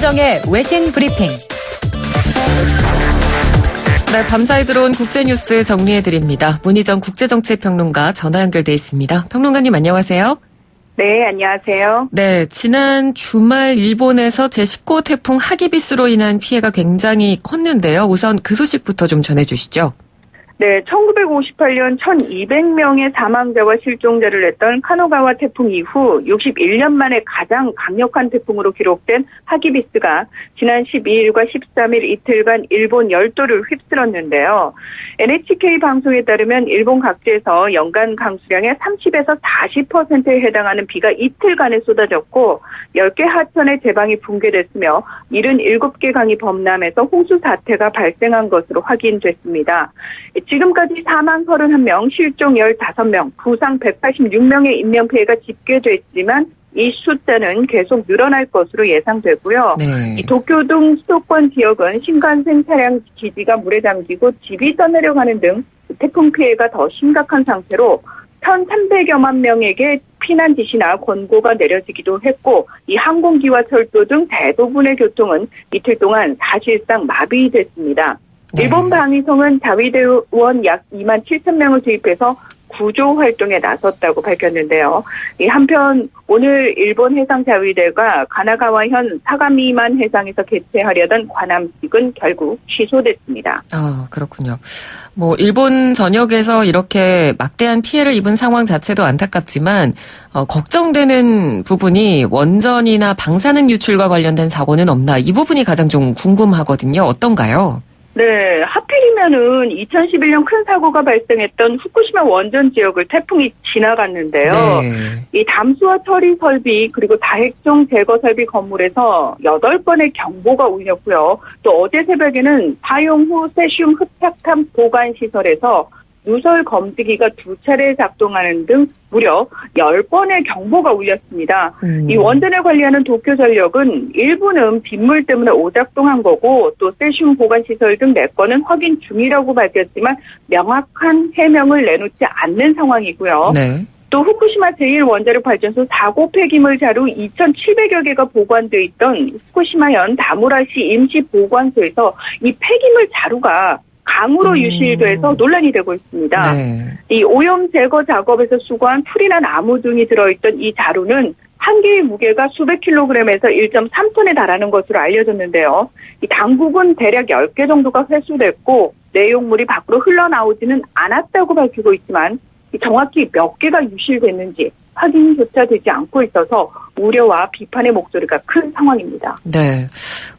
문희정의 외신 브리핑. 네, 밤사이 들어온 국제뉴스 정리해드립니다. 문희정 국제정책평론가 전화 연결돼 있습니다. 평론가님 안녕하세요. 네, 안녕하세요. 네, 지난 주말 일본에서 제19호 태풍 하기비스로 인한 피해가 굉장히 컸는데요. 우선 그 소식부터 좀 전해주시죠. 네, 1958년 1200명의 사망자와 실종자를 냈던 카노가와 태풍 이후 61년 만에 가장 강력한 태풍으로 기록된 하기비스가 지난 12일과 13일 이틀간 일본 열도를 휩쓸었는데요. NHK 방송에 따르면 일본 각지에서 연간 강수량의 30에서 40%에 해당하는 비가 이틀간에 쏟아졌고 10개 하천의 제방이 붕괴됐으며 77개 강이 범람해서 홍수 사태가 발생한 것으로 확인됐습니다. 지금까지 사망 31명, 실종 15명, 부상 186명의 인명피해가 집계됐지만 이 숫자는 계속 늘어날 것으로 예상되고요. 네. 이 도쿄 등 수도권 지역은 신간센 차량 기지가 물에 잠기고 집이 떠내려가는 등 태풍 피해가 더 심각한 상태로 1,300여만 명에게 피난 지시나 권고가 내려지기도 했고 이 항공기와 철도 등 대부분의 교통은 이틀 동안 사실상 마비됐습니다. 네. 일본 방위성은 자위대원 약 2만 7천 명을 투입해서 구조 활동에 나섰다고 밝혔는데요. 한편 오늘 일본 해상자위대가 가나가와현 사가미만 해상에서 개최하려던 관함식은 결국 취소됐습니다. 그렇군요. 일본 전역에서 이렇게 막대한 피해를 입은 상황 자체도 안타깝지만 걱정되는 부분이 원전이나 방사능 유출과 관련된 사고는 없나, 이 부분이 가장 좀 궁금하거든요. 어떤가요? 네, 하필이면은 2011년 큰 사고가 발생했던 후쿠시마 원전 지역을 태풍이 지나갔는데요. 네. 이 담수화 처리 설비 그리고 다핵종 제거 설비 건물에서 8번의 경보가 울렸고요. 또 어제 새벽에는 사용 후 세슘 흡착탄 보관 시설에서 누설 검지기가 2차례 작동하는 등 무려 10번의 경보가 울렸습니다. 이 원전을 관리하는 도쿄전력은 일부는 빗물 때문에 오작동한 거고 또 세슘 보관시설 등 4건은 확인 중이라고 밝혔지만 명확한 해명을 내놓지 않는 상황이고요. 네. 또 후쿠시마 제1원자력 발전소 4고 폐기물 자루 2,700여 개가 보관돼 있던 후쿠시마현 다무라시 임시 보관소에서 이 폐기물 자루가 강으로 유실돼서 논란이 되고 있습니다. 네. 이 오염 제거 작업에서 수거한 풀이나 나무 등이 들어있던 이 자루는 한 개의 무게가 수백 킬로그램에서 1.3톤에 달하는 것으로 알려졌는데요. 이 당국은 대략 10개 정도가 회수됐고 내용물이 밖으로 흘러나오지는 않았다고 밝히고 있지만 정확히 몇 개가 유실됐는지 확인조차 되지 않고 있어서 우려와 비판의 목소리가 큰 상황입니다. 네.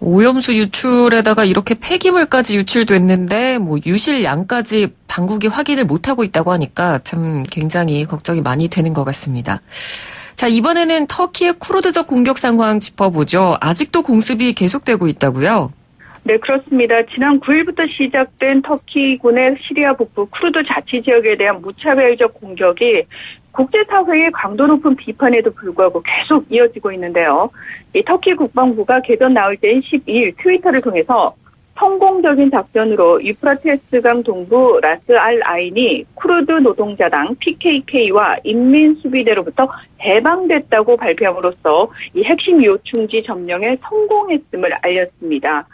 오염수 유출에다가 이렇게 폐기물까지 유출됐는데 유실량까지 당국이 확인을 못하고 있다고 하니까 참 굉장히 걱정이 많이 되는 것 같습니다. 자, 이번에는 터키의 쿠르드족 공격 상황 짚어보죠. 아직도 공습이 계속되고 있다고요? 네, 그렇습니다. 지난 9일부터 시작된 터키군의 시리아 북부 쿠르드 자치지역에 대한 무차별적 공격이 국제사회의 강도 높은 비판에도 불구하고 계속 이어지고 있는데요. 이 터키 국방부가 개전 나올 때인 12일 트위터를 통해서 성공적인 작전으로 유프라테스강 동부 라스 알 아인이 쿠르드 노동자당 PKK와 인민수비대로부터 해방됐다고 발표함으로써 이 핵심 요충지 점령에 성공했음을 알렸습니다.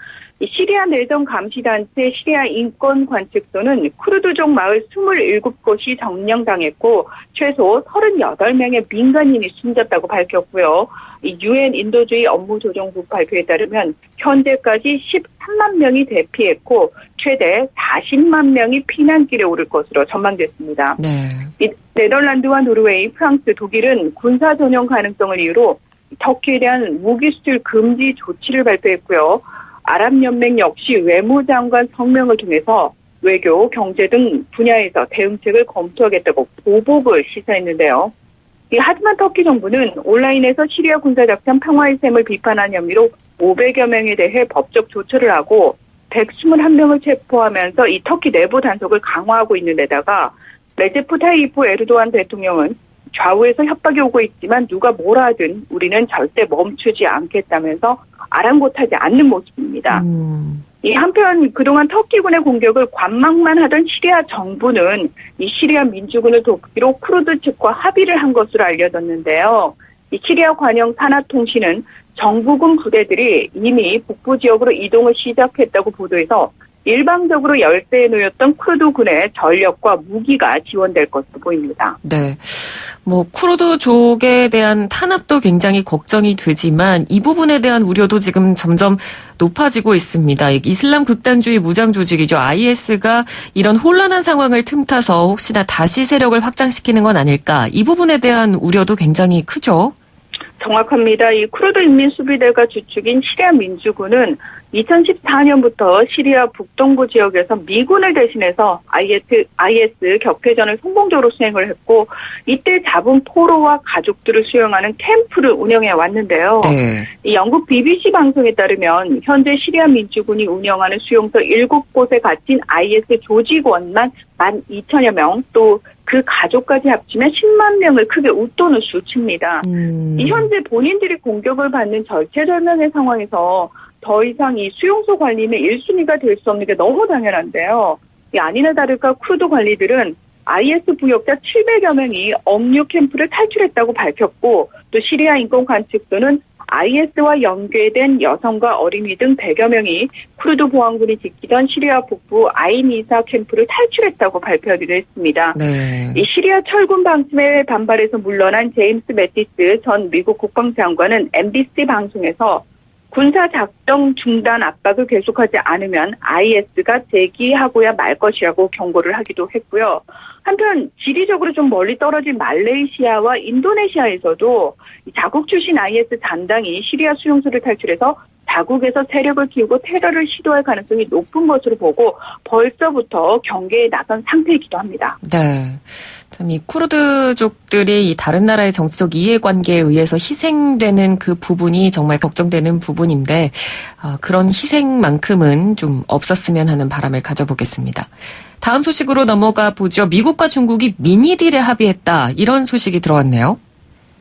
시리아 내정 감시단체 시리아 인권관측소는 쿠르드족 마을 27곳이 점령당했고 최소 38명의 민간인이 숨졌다고 밝혔고요. UN 인도주의 업무조정부 발표에 따르면 현재까지 13만 명이 대피했고 최대 40만 명이 피난길에 오를 것으로 전망됐습니다. 네. 네덜란드와 노르웨이, 프랑스, 독일은 군사 전용 가능성을 이유로 터키에 대한 무기 수출 금지 조치를 발표했고요. 아랍연맹 역시 외무장관 성명을 통해서 외교, 경제 등 분야에서 대응책을 검토하겠다고 보복을 시사했는데요. 하지만 터키 정부는 온라인에서 시리아 군사작전 평화의 셈을 비판한 혐의로 500여 명에 대해 법적 조처를 하고 121명을 체포하면서 이 터키 내부 단속을 강화하고 있는 데다가 레제프 타이이프 에르도안 대통령은 좌우에서 협박이 오고 있지만 누가 뭐라 하든 우리는 절대 멈추지 않겠다면서 아랑곳하지 않는 모습입니다. 이 한편 그동안 터키군의 공격을 관망만 하던 시리아 정부는 이 시리아 민주군을 돕기로 쿠르드 측과 합의를 한 것으로 알려졌는데요. 이 시리아 관영 산하통신은 정부군 부대들이 이미 북부 지역으로 이동을 시작했다고 보도해서 일방적으로 열세에 놓였던 쿠르드군의 전력과 무기가 지원될 것으로 보입니다. 네. 쿠르드족에 대한 탄압도 굉장히 걱정이 되지만 이 부분에 대한 우려도 지금 점점 높아지고 있습니다. 이슬람 극단주의 무장 조직이죠. IS가 이런 혼란한 상황을 틈타서 혹시나 다시 세력을 확장시키는 건 아닐까. 이 부분에 대한 우려도 굉장히 크죠. 정확합니다. 이 쿠르드 인민수비대가 주축인 시리아 민주군은 2014년부터 시리아 북동부 지역에서 미군을 대신해서 IS 격퇴전을 성공적으로 수행을 했고 이때 잡은 포로와 가족들을 수용하는 캠프를 운영해 왔는데요. 네. 이 영국 BBC 방송에 따르면 현재 시리아 민주군이 운영하는 수용소 7곳에 갇힌 IS 조직원만 12,000여 명, 또 그 가족까지 합치면 10만 명을 크게 웃도는 수치입니다. 이 현재 본인들이 공격을 받는 절체절명의 상황에서 더 이상 이 수용소 관리는 1순위가 될 수 없는 게 너무 당연한데요. 아니나 다를까 쿠르드 관리들은 IS 부역자 700여 명이 억류 캠프를 탈출했다고 밝혔고 또 시리아 인권관측소는 IS와 연계된 여성과 어린이 등 100여 명이 쿠르드 보안군이 지키던 시리아 북부 아이니사 캠프를 탈출했다고 발표하기도 했습니다. 네. 이 시리아 철군 방침에 반발해서 물러난 제임스 매티스 전 미국 국방장관은 MBC 방송에서 군사작전 중단 압박을 계속하지 않으면 IS가 재기하고야 말 것이라고 경고를 하기도 했고요. 한편 지리적으로 좀 멀리 떨어진 말레이시아와 인도네시아에서도 자국 출신 IS 잔당이 시리아 수용소를 탈출해서 자국에서 세력을 키우고 테러를 시도할 가능성이 높은 것으로 보고 벌써부터 경계에 나선 상태이기도 합니다. 네. 참 이 쿠르드족들이 이 다른 나라의 정치적 이해관계에 의해서 희생되는 그 부분이 정말 걱정되는 부분인데 그런 희생만큼은 좀 없었으면 하는 바람을 가져보겠습니다. 다음 소식으로 넘어가 보죠. 미국과 중국이 미니딜에 합의했다. 이런 소식이 들어왔네요.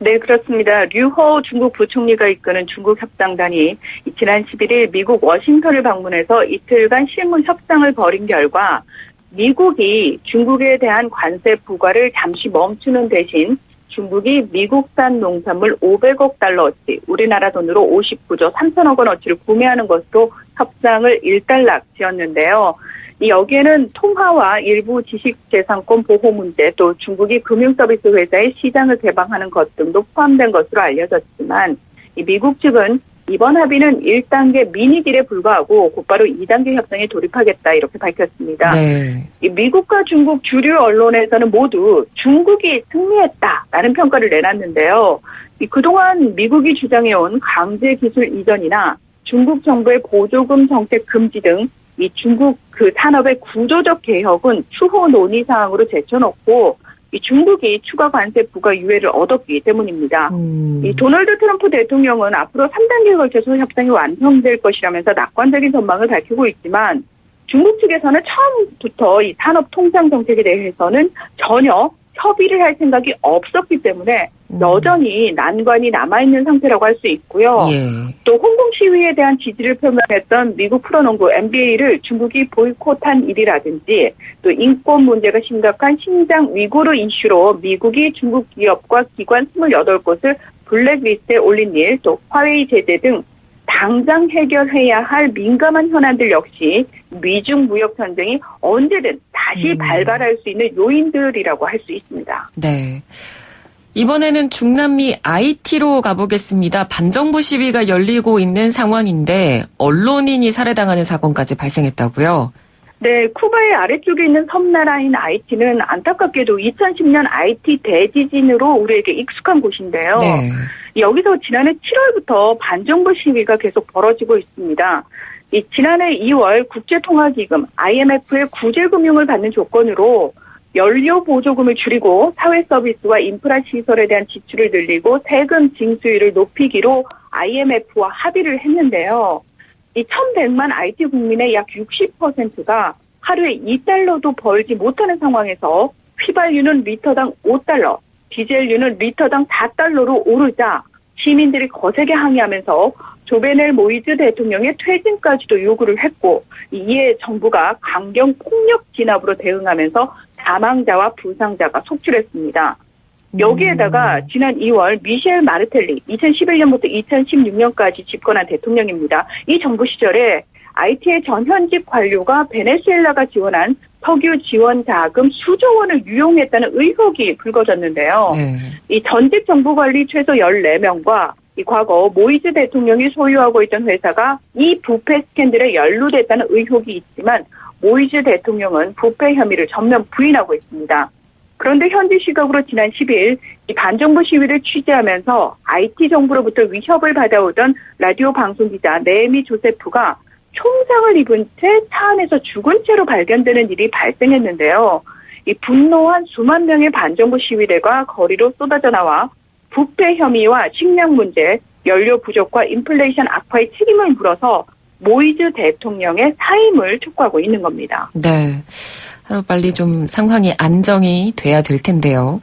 네, 그렇습니다. 류허 중국 부총리가 이끄는 중국 협상단이 지난 11일 미국 워싱턴을 방문해서 이틀간 실무 협상을 벌인 결과 미국이 중국에 대한 관세 부과를 잠시 멈추는 대신 중국이 미국산 농산물 500억 달러어치, 우리나라 돈으로 59조 3천억 원어치를 구매하는 것으로 협상을 일단락 지었는데요. 여기에는 통화와 일부 지식재산권 보호 문제, 또 중국이 금융서비스 회사의 시장을 개방하는 것 등도 포함된 것으로 알려졌지만 이 미국 측은 이번 합의는 1단계 미니딜에 불과하고 곧바로 2단계 협상에 돌입하겠다 이렇게 밝혔습니다. 네. 미국과 중국 주류 언론에서는 모두 중국이 승리했다라는 평가를 내놨는데요. 그동안 미국이 주장해온 강제 기술 이전이나 중국 정부의 보조금 정책 금지 등 이 중국 그 산업의 구조적 개혁은 추후 논의 사항으로 제쳐놓고 이 중국이 추가 관세 부과 유예를 얻었기 때문입니다. 이 도널드 트럼프 대통령은 앞으로 3단계에 걸쳐서 협상이 완성될 것이라면서 낙관적인 전망을 밝히고 있지만 중국 측에서는 처음부터 이 산업 통상 정책에 대해서는 전혀 협의를 할 생각이 없었기 때문에 여전히 난관이 남아있는 상태라고 할 수 있고요. 예. 또 홍콩 시위에 대한 지지를 표명했던 미국 프로농구 NBA를 중국이 보이콧한 일이라든지 또 인권 문제가 심각한 신장 위구르 이슈로 미국이 중국 기업과 기관 28곳을 블랙리스트에 올린 일, 또 화웨이 제재 등 당장 해결해야 할 민감한 현안들 역시 미중 무역 전쟁이 언제든 다시 발발할 수 있는 요인들이라고 할 수 있습니다. 네. 이번에는 중남미 IT로 가보겠습니다. 반정부 시위가 열리고 있는 상황인데 언론인이 살해당하는 사건까지 발생했다고요? 네, 쿠바의 아래쪽에 있는 섬나라인 IT는 안타깝게도 2010년 IT 대지진으로 우리에게 익숙한 곳인데요. 네. 여기서 지난해 7월부터 반정부 시위가 계속 벌어지고 있습니다. 지난해 2월 국제통화기금 IMF의 구제금융을 받는 조건으로 연료 보조금을 줄이고 사회 서비스와 인프라 시설에 대한 지출을 늘리고 세금 징수율을 높이기로 IMF와 합의를 했는데요. 이 1,100만 IT 국민의 약 60%가 하루에 2달러도 벌지 못하는 상황에서 휘발유는 리터당 5달러, 디젤유는 리터당 4달러로 오르자 시민들이 거세게 항의하면서 조베넬 모이즈 대통령의 퇴진까지도 요구를 했고 이에 정부가 강경 폭력 진압으로 대응하면서 사망자와 부상자가 속출했습니다. 여기에다가 지난 2월 미셸 마르텔리 2011년부터 2016년까지 집권한 대통령입니다. 이 정부 시절에 IT의 전현직 관료가 베네수엘라가 지원한 석유 지원 자금 수조 원을 유용했다는 의혹이 불거졌는데요. 네. 이 전직 정부 관리 최소 14명과 이 과거 모이즈 대통령이 소유하고 있던 회사가 이 부패 스캔들에 연루됐다는 의혹이 있지만 모이즈 대통령은 부패 혐의를 전면 부인하고 있습니다. 그런데 현지 시각으로 지난 10일 이 반정부 시위를 취재하면서 IT 정부로부터 위협을 받아오던 라디오 방송 기자 네미 조세프가 총상을 입은 채 차 안에서 죽은 채로 발견되는 일이 발생했는데요. 이 분노한 수만 명의 반정부 시위대가 거리로 쏟아져 나와 부패 혐의와 식량 문제, 연료 부족과 인플레이션 악화의 책임을 물어서 모이즈 대통령의 사임을 촉구하고 있는 겁니다. 네. 하루빨리 좀 상황이 안정이 돼야 될 텐데요.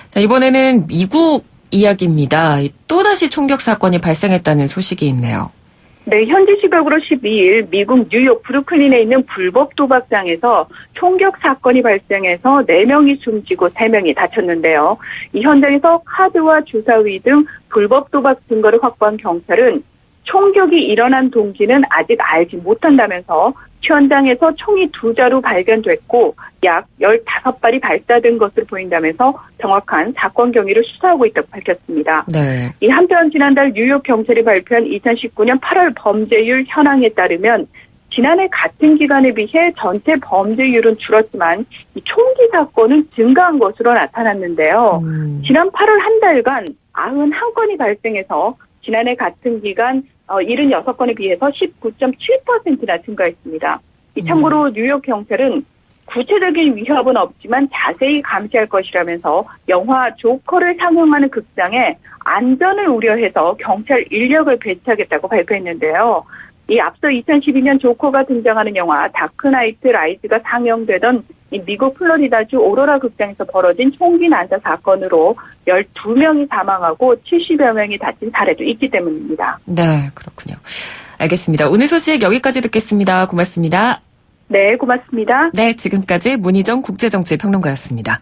자, 이번에는 미국 이야기입니다. 또다시 총격 사건이 발생했다는 소식이 있네요. 네, 현지 시각으로 12일 미국 뉴욕 브루클린에 있는 불법 도박장에서 총격 사건이 발생해서 4명이 숨지고 3명이 다쳤는데요. 이 현장에서 카드와 주사위 등 불법 도박 증거를 확보한 경찰은 총격이 일어난 동기는 아직 알지 못한다면서 현장에서 총이 2자루 발견됐고 약 15발이 발사된 것으로 보인다면서 정확한 사건 경위를 수사하고 있다고 밝혔습니다. 네. 이 한편 지난달 뉴욕 경찰이 발표한 2019년 8월 범죄율 현황에 따르면 지난해 같은 기간에 비해 전체 범죄율은 줄었지만 이 총기 사건은 증가한 것으로 나타났는데요. 지난 8월 한 달간 91건이 발생해서 지난해 같은 기간 76건에 비해서 19.7%나 증가했습니다. 참고로 뉴욕 경찰은 구체적인 위협은 없지만 자세히 감시할 것이라면서 영화 조커를 상영하는 극장에 안전을 우려해서 경찰 인력을 배치하겠다고 발표했는데요. 이 앞서 2012년 조커가 등장하는 영화 다크나이트 라이즈가 상영되던 이 미국 플로리다주 오로라 극장에서 벌어진 총기 난사 사건으로 12명이 사망하고 70여 명이 다친 사례도 있기 때문입니다. 네, 그렇군요. 알겠습니다. 오늘 소식 여기까지 듣겠습니다. 고맙습니다. 네, 고맙습니다. 네, 지금까지 문희정 국제정치평론가였습니다.